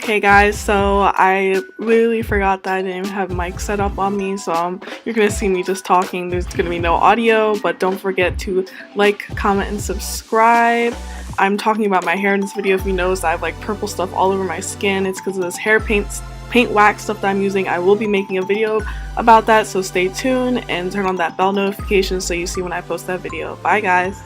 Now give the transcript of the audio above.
Okay guys, so I really forgot that I didn't have mic set up on me, so you're gonna see me just talking. There's gonna be no audio, but don't forget to like, comment, and subscribe. I'm talking about my hair in this video. If you notice, I have like purple stuff all over my skin. It's because of this hair paint wax stuff that I'm using. I will be making a video about that, so stay tuned and turn on that bell notification so you see when I post that video. Bye guys!